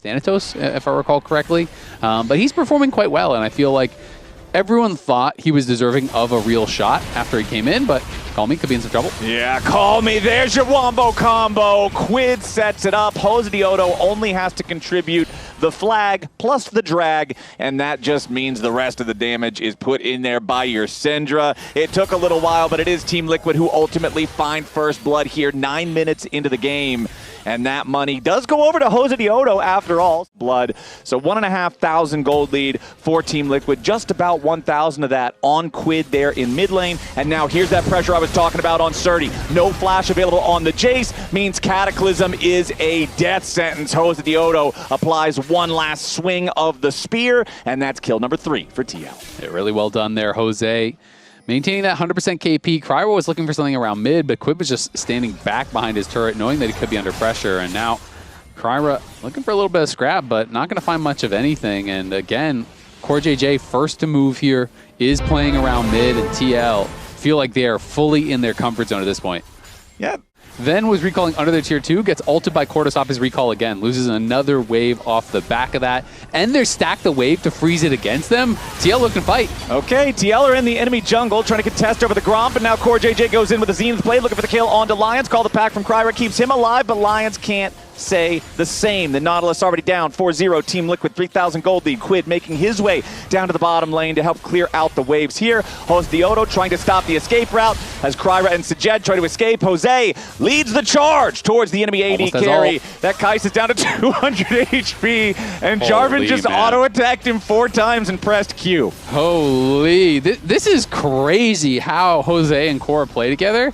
Thanatos, if I recall correctly. But he's performing quite well, and I feel like everyone thought he was deserving of a real shot after he came in, but Call Me could be in some trouble. Yeah, Call Me. There's your wombo combo. Quid sets it up. Hosdioto only has to contribute the flag plus the drag, and that just means the rest of the damage is put in there by your Syndra. It took a little while, but it is Team Liquid who ultimately find first blood here 9 minutes into the game. And that money does go over to Hosdioto after all. Blood. So 1,500 gold lead for Team Liquid. Just about 1,000 of that on Quid there in mid lane. And now here's that pressure I was talking about on Surdy. No flash available on the Jace. Means Cataclysm is a death sentence. Hosdioto applies one last swing of the spear. And that's kill number 3 for TL. Yeah, really well done there, Jose. Maintaining that 100% KP, Cryo was looking for something around mid, but Quid was just standing back behind his turret, knowing that he could be under pressure. And now Cryo looking for a little bit of scrap, but not going to find much of anything. And again, CoreJJ first to move here, is playing around mid, and TL feel like they are fully in their comfort zone at this point. Yeah. Then was recalling under the tier 2, gets ulted by Cortus off his recall again, loses another wave off the back of that, and they're stacked the wave to freeze it against them. TL looking to fight. Okay, TL are in the enemy jungle, trying to contest over the Gromp, and now CoreJJ goes in with the Zenith Blade, looking for the kill onto Lions. Call the pack from Kryra, keeps him alive, but Lions can't say the same. The Nautilus already down 4-0. Team Liquid 3,000 gold lead. Quid making his way down to the bottom lane to help clear out the waves here. Hosdioto trying to stop the escape route as Kryra and Sajed try to escape. Jose leads the charge towards the enemy AD carry. That Kais is down to 200 HP, and Jarvan just auto-attacked him 4 times and pressed Q. Holy, this is crazy how Jose and Core play together.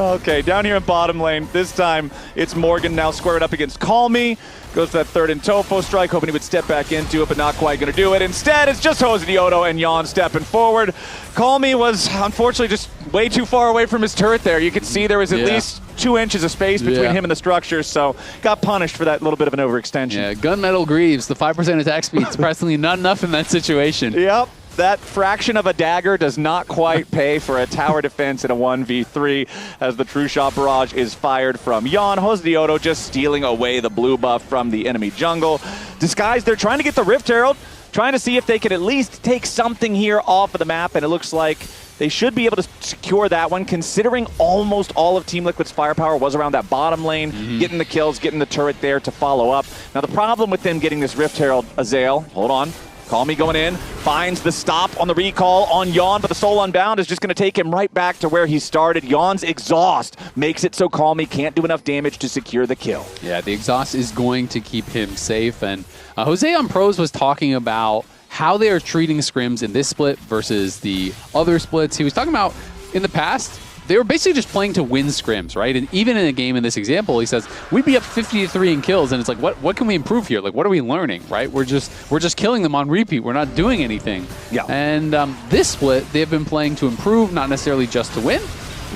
Okay, down here in bottom lane, this time it's Morgan now squared up against Call Me. Goes to that third and Tofo strike, hoping he would step back into it, but not quite going to do it. Instead, it's just Hosdioto and LYON stepping forward. Call Me was, unfortunately, just way too far away from his turret there. You could see there was at least 2 inches of space between him and the structure, so got punished for that little bit of an overextension. Yeah, Gunmetal Greaves, the 5% attack speed, surprisingly not enough in that situation. Yep. That fraction of a dagger does not quite pay for a tower defense in a 1v3 as the True Shot Barrage is fired from LYON. Hosdioto just stealing away the blue buff from the enemy jungle. Disguised, they're trying to get the Rift Herald, trying to see if they could at least take something here off of the map, and it looks like they should be able to secure that one, considering almost all of Team Liquid's firepower was around that bottom lane, getting the kills, getting the turret there to follow up. Now the problem with them getting this Rift Herald, Azael, hold on. Call Me going in, finds the stop on the recall on LYON, but the Soul Unbound is just going to take him right back to where he started. LYON's exhaust makes it so Call Me can't do enough damage to secure the kill. Yeah, the exhaust is going to keep him safe, and Jose on Pros was talking about how they are treating scrims in this split versus the other splits. He was talking about in the past, they were basically just playing to win scrims, right? And even in a game in this example, he says, we'd be up 50-3 in kills, and it's like, what can we improve here? Like, what are we learning, right? We're just killing them on repeat. We're not doing anything. Yeah. And this split, they've been playing to improve, not necessarily just to win.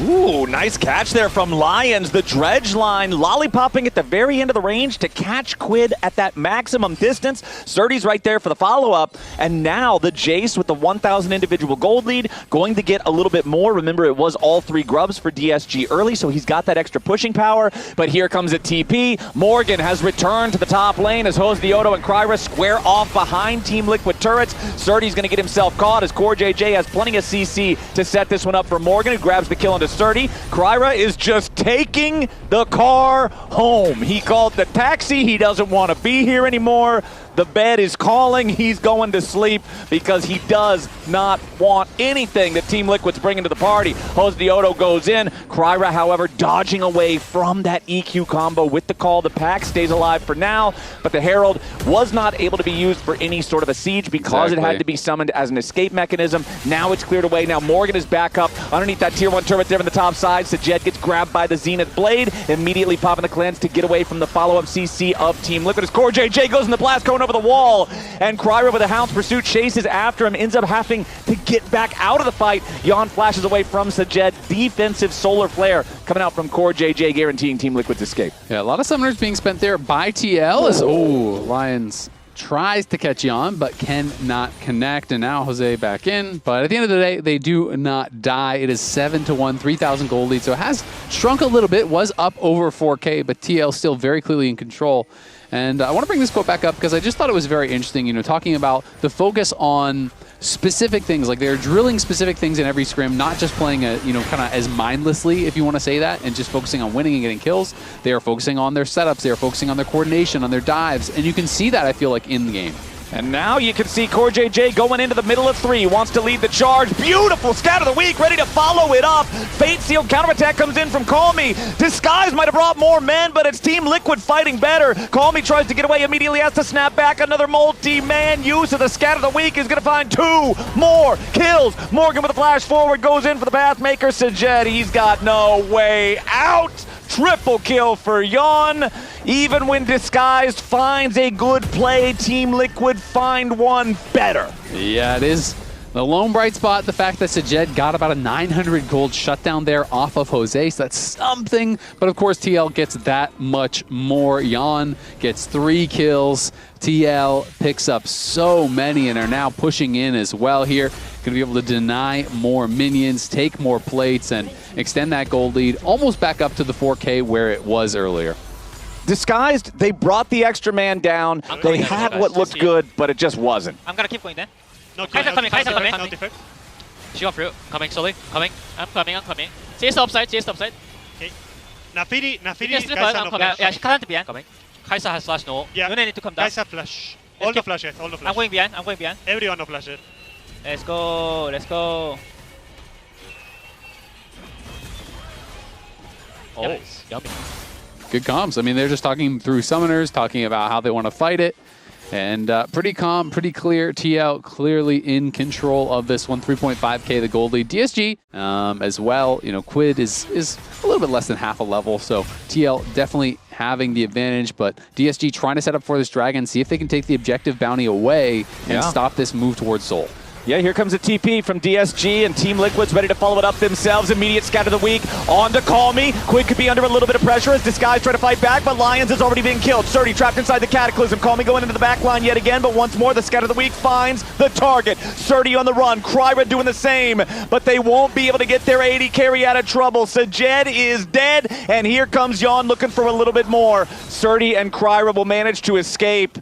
Ooh, nice catch there from Lions. The dredge line lollipopping at the very end of the range to catch Quid at that maximum distance. Surdy's right there for the follow-up. And now the Jace with the 1,000 individual gold lead going to get a little bit more. Remember, it was all 3 grubs for DSG early, so he's got that extra pushing power. But here comes a TP. Morgan has returned to the top lane as Hosdioto and Kryra square off behind Team Liquid turrets. Surdy's going to get himself caught as CoreJJ has plenty of CC to set this one up for Morgan, who grabs the kill into Surdy. Kryra is just taking the car home. He called the taxi. He doesn't want to be here anymore. The bed is calling. He's going to sleep because he does not want anything that Team Liquid's bringing to the party. Hosdioto goes in. Kryra, however, dodging away from that EQ combo with the call. The pack stays alive for now, but the Herald was not able to be used for any sort of a siege because it had to be summoned as an escape mechanism. Now it's cleared away. Now Morgan is back up underneath that tier 1 turret there on the top side. Sajed gets grabbed by the Zenith Blade, immediately popping the cleanse to get away from the follow-up CC of Team Liquid as CoreJJ goes in the blast cone over the wall, and Kryra with a Hound's Pursuit chases after him, ends up having to get back out of the fight. LYON flashes away from Sajed. Defensive Solar Flare coming out from CoreJJ, guaranteeing Team Liquid's escape. Yeah, a lot of summoners being spent there by TL as, Lions tries to catch LYON, but cannot connect, and now Jose back in. But at the end of the day, they do not die. It is 7-1, 3,000 gold lead, so it has shrunk a little bit, was up over 4K, but TL still very clearly in control. And I want to bring this quote back up because I just thought it was very interesting, you know, talking about the focus on specific things. Like they're drilling specific things in every scrim, not just playing a, you know, kind of as mindlessly, if you want to say that, and just focusing on winning and getting kills. They are focusing on their setups. They are focusing on their coordination, on their dives. And you can see that, I feel like, in the game. And now you can see CoreJJ going into the middle of 3, wants to lead the charge. Beautiful scout of the week, ready to follow it up. Fate Sealed counterattack comes in from Call Me. Disguise might have brought more men, but it's Team Liquid fighting better. Call Me tries to get away, immediately has to snap back. Another multi-man use of the scout of the week is going to find 2 more kills. Morgan with a flash forward goes in for the Pathmaker. Sajed, he's got no way out. Triple kill for LYON. Even when Disguised finds a good play, Team Liquid find one better. Yeah, it is the lone bright spot, the fact that Sajed got about a 900 gold shutdown there off of Jose, so that's something. But of course, TL gets that much more. LYON gets 3 kills. TL picks up so many and are now pushing in as well here. Going to be able to deny more minions, take more plates, and extend that gold lead almost back up to the 4K where it was earlier. Disguised, they brought the extra man down. They had what looked good, but it just wasn't. I'm gonna keep going then. No, Kai'Sa coming, Kai'Sa coming. no defect. She got through. Coming slowly. Coming. I'm coming. Chase the upside. Chase the upside. Okay. Nafiri, Yes, Kai'Sa no flash. yeah, she can't behind. Coming. Kai'Sa has flash no. Yeah. You need to come down. Kai'Sa flash. All the flash, all the flash. I'm going behind. I'm going behind. Everyone no flash. Let's go. Let's go. Oh, Nice. yummy. Good comms. I mean, they're just talking through summoners, talking about how they want to fight it. And pretty calm, pretty clear. TL clearly in control of this one. 3.5K the gold lead. DSG as well. You know, Quid is a little bit less than half a level. So TL definitely having the advantage. But DSG trying to set up for this dragon, see if they can take the objective bounty away and stop this move towards Soul. Yeah, here comes a TP from DSG, and Team Liquid's ready to follow it up themselves. Immediate scout of the week on to Call Me. Quid could be under a little bit of pressure as Disguise try to fight back, but Lions has already been killed. Surdy trapped inside the Cataclysm. Call Me going into the back line yet again, but once more the scout of the week finds the target. Surdy on the run, Kryra doing the same, but they won't be able to get their 80 carry out of trouble. Sajed is dead, and here comes LYON looking for a little bit more. Surdy and Kryra will manage to escape.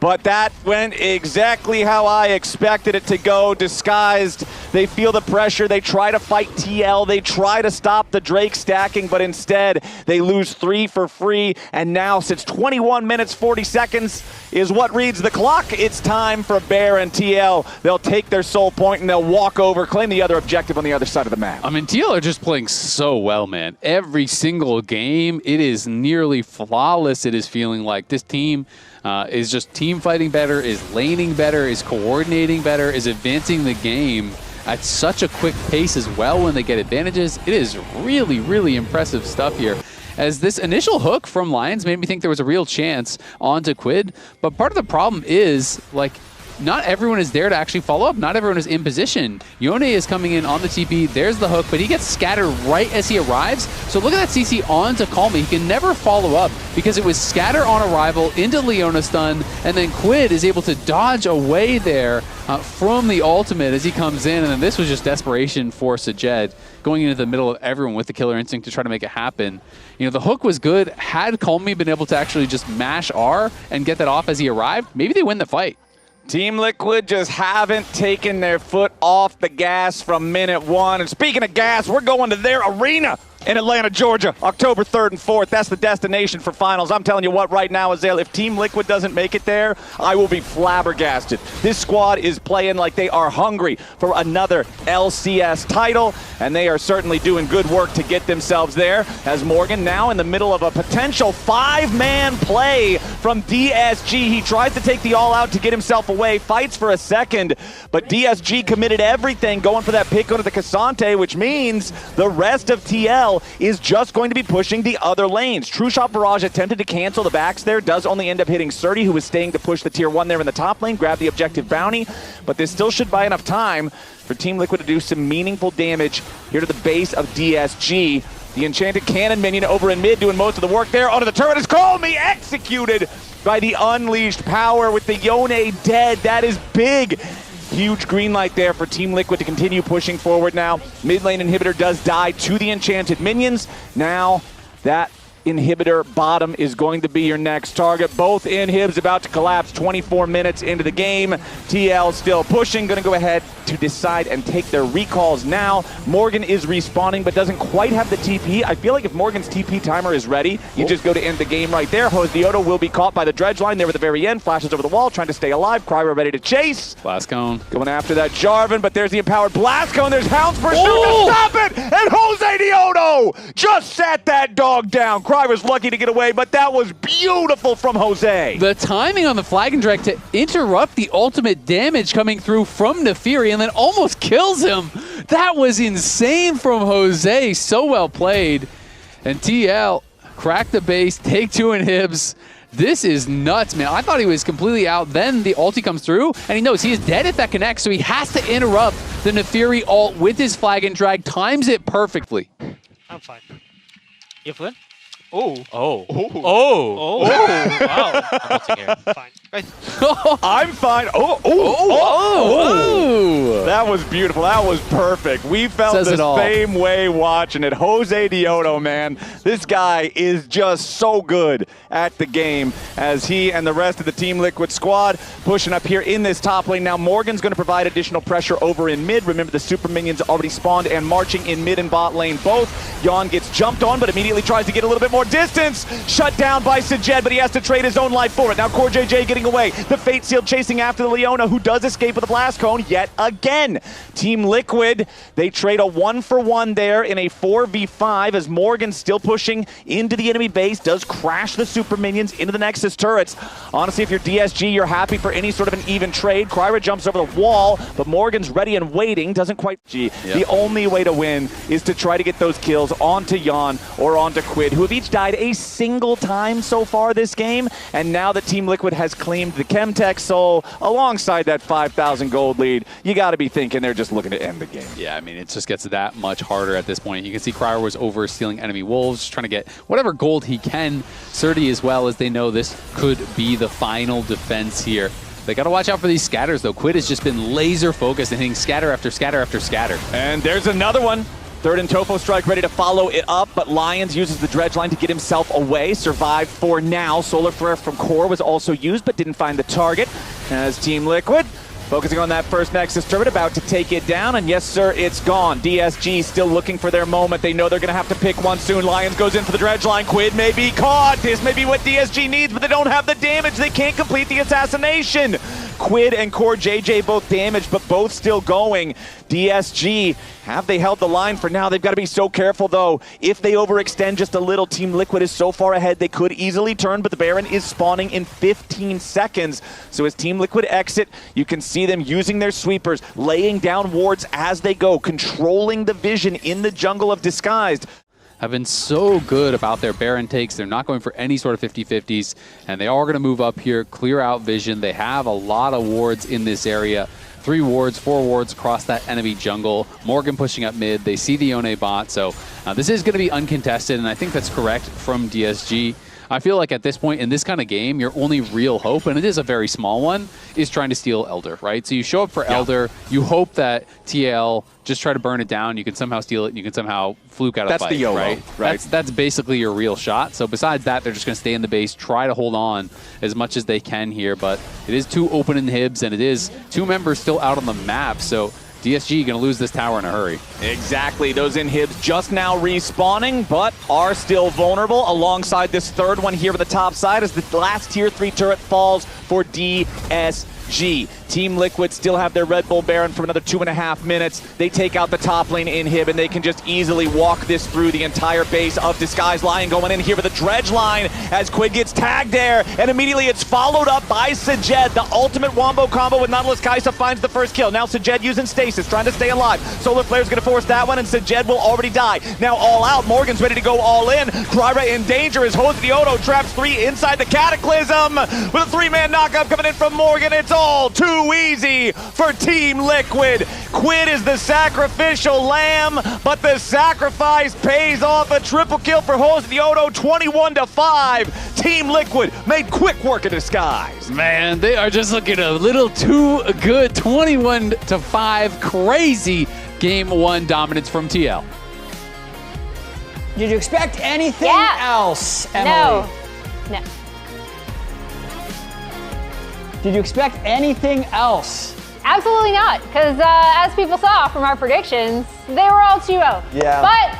But that went exactly how I expected it to go. Disguised, they feel the pressure. They try to fight TL. They try to stop the Drake stacking, but instead they lose 3 for free. And now, since 21 minutes, 40 seconds is what reads the clock, it's time for Bear and TL. They'll take their soul point and they'll walk over, claim the other objective on the other side of the map. I mean, TL are just playing so well, man. Every single game, it is nearly flawless. It is feeling like this team is just team fighting better, is laning better, is coordinating better, is advancing the game at such a quick pace as well when they get advantages. It is really, really impressive stuff here. As this initial hook from Lions made me think there was a real chance onto Quid, but part of the problem is, like, not everyone is there to actually follow up. Not everyone is in position. Yone is coming in on the TP. There's the hook, but he gets scattered right as he arrives. So look at that CC on to Call Me. He can never follow up because it was scatter on arrival into Leona stun, and then Quid is able to dodge away there from the ultimate as he comes in. And then this was just desperation for Sajed going into the middle of everyone with the killer instinct to try to make it happen. You know, the hook was good. Had Call Me been able to actually just mash R and get that off as he arrived, maybe they win the fight. Team Liquid just haven't taken their foot off the gas from minute 1. And speaking of gas, we're going to their arena in Atlanta, Georgia, October 3rd and 4th. That's the destination for finals. I'm telling you what, right now, Azale, if Team Liquid doesn't make it there, I will be flabbergasted. This squad is playing like they are hungry for another LCS title, and they are certainly doing good work to get themselves there. As Morgan now in the middle of a potential 5-man play from DSG. He tries to take the all-out to get himself away, fights for a second, but DSG committed everything, going for that pick onto the Cassante, which means the rest of TL is just going to be pushing the other lanes. True Shot Barrage attempted to cancel the backs there, does only end up hitting Surdy, who is staying to push the tier 1 there in the top lane, grab the objective bounty, but this still should buy enough time for Team Liquid to do some meaningful damage here to the base of DSG. The Enchanted Cannon minion over in mid doing most of the work there. Onto the turret is Call Me, executed by the Unleashed Power with the Yone dead. That is big. Huge green light there for Team Liquid to continue pushing forward now. Mid lane inhibitor does die to the Enchanted minions. Now that inhibitor bottom is going to be your next target. Both inhibs about to collapse 24 minutes into the game. TL still pushing, going to go ahead to decide and take their recalls now. Morgan is respawning but doesn't quite have the TP. I feel like if Morgan's TP timer is ready, you just go to end the game right there. Hosdioto will be caught by the dredge line there at the very end, flashes over the wall, trying to stay alive. Cryer ready to chase. Blast cone. Going after that Jarvan, but there's the empowered blast cone. There's Hound's pursuit to stop it! And Hosdioto just sat that dog down. Crier's lucky to get away, but that was beautiful from Jose. The timing on the flag and drag to interrupt the ultimate damage coming through from Naafiri and then almost kills him. That was insane from Jose. So well played. And TL cracked the base, take 2 inhibs. This is nuts, man. I thought he was completely out. Then the ulti comes through, and he knows he is dead if that connects, so he has to interrupt the Naafiri ult with his flag and drag. Times it perfectly. I'm fine. You fine? Oh. Oh. Oh. Wow. I'm not here. Fine. Guys, I'm fine. That was beautiful. That was perfect. We felt Says it the all. same way watching it. Hosdioto, man. This guy is just so good at the game as he and the rest of the Team Liquid squad pushing up here in this top lane. Now Morgan's going to provide additional pressure over in mid. Remember, the super minions already spawned and marching in mid and bot lane both. LYON gets jumped on, but immediately tries to get a little bit more distance. Shut down by Sajed, but he has to trade his own life for it. Now CoreJJ getting away. The Fate Seal chasing after the Leona, who does escape with a blast cone yet again. Team Liquid, they trade a 1-for-1 there in a 4v5 as Morgan still pushing into the enemy base, does crash the super minions into the Nexus turrets. Honestly, if you're DSG, you're happy for any sort of an even trade. Kryra jumps over the wall, but Morgan's ready and waiting, doesn't quite... The only way to win is to try to get those kills onto LYON or onto Quid, who have each died a single time so far this game, and now that Team Liquid has claimed the Chemtech Soul alongside that 5,000 gold lead, you got to be thinking they're just looking to end the game. Yeah, I mean, it just gets that much harder at this point. You can see Cryer was over stealing enemy wolves, just trying to get whatever gold he can. Surdy as well, as they know this could be the final defense here. They got to watch out for these scatters, though. Quid has just been laser focused and hitting scatter after scatter after scatter. And there's another one. Third and Tofo Strike ready to follow it up, but Lions uses the dredge line to get himself away. Survived for now. Solar Flare from Core was also used, but didn't find the target. As Team Liquid focusing on that first Nexus turret, about to take it down, and yes, sir, it's gone. DSG still looking for their moment. They know they're going to have to pick one soon. Lions goes in for the dredge line. Quid may be caught. This may be what DSG needs, but they don't have the damage. They can't complete the assassination. Quid and CoreJJ both damaged, but both still going. DSG, have they held the line for now? They've got to be so careful, though. If they overextend just a little, Team Liquid is so far ahead, they could easily turn, but the Baron is spawning in 15 seconds. So as Team Liquid exit, you can see them using their sweepers, laying down wards as they go, controlling the vision in the jungle of Disguised. Have been so good about their Baron takes. They're not going for any sort of 50-50s, and they are going to move up here, clear out vision. They have a lot of wards in this area. 3 wards, 4 wards across that enemy jungle. Morgan pushing up mid. They see the Yone bot, so this is going to be uncontested, and I think that's correct from DSG. I feel like at this point in this kind of game, your only real hope, and it is a very small one, is trying to steal Elder, right? So you show up for Elder, you hope that TL just try to burn it down, you can somehow steal it, and you can somehow fluke out a fight, That's the YOLO, right? That's basically your real shot. So besides that, they're just going to stay in the base, try to hold on as much as they can here, but it is 2 open inhibs, and it is 2 members still out on the map, so DSG going to lose this tower in a hurry. Exactly. Those inhibs just now respawning, but are still vulnerable alongside this third one here at the top side as the last tier 3 turret falls for DSG. Team Liquid still have their Red Bull Baron for another 2.5 minutes. They take out the top lane inhib, and they can just easily walk this through the entire base of Disguised. Lion going in here with a dredge line as Quid gets tagged there, and immediately it's followed up by Sajed. The ultimate wombo combo with Nautilus Kaisa finds the first kill. Now Sajed using stasis, trying to stay alive. Solar Flare's going to force that one, and Sajed will already die. Now all out, Morgan's ready to go all in. Kryra in danger as Hosdioto traps 3 inside the Cataclysm. With a 3-man knockup coming in from Morgan, it's all too easy for Team Liquid. Quid is the sacrificial lamb, but the sacrifice pays off. A triple kill for Hosdioto, 21-5. Team Liquid made quick work of Disguise. Man, they are just looking a little too good. 21-5, crazy Game 1 dominance from TL. Did you expect anything else, Emily? No. Did you expect anything else? Absolutely not, because as people saw from our predictions, they were all 2-0. Yeah. But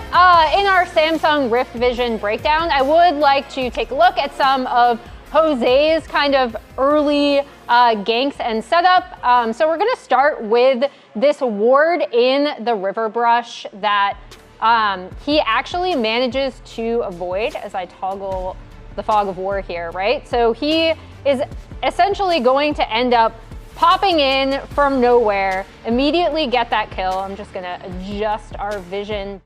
in our Samsung Rift Vision breakdown, I would like to take a look at some of Jose's kind of early ganks and setup. So we're going to start with this ward in the River Brush that he actually manages to avoid as I toggle the Fog of War here, right? So he is essentially going to end up popping in from nowhere, immediately get that kill. I'm just gonna adjust our vision.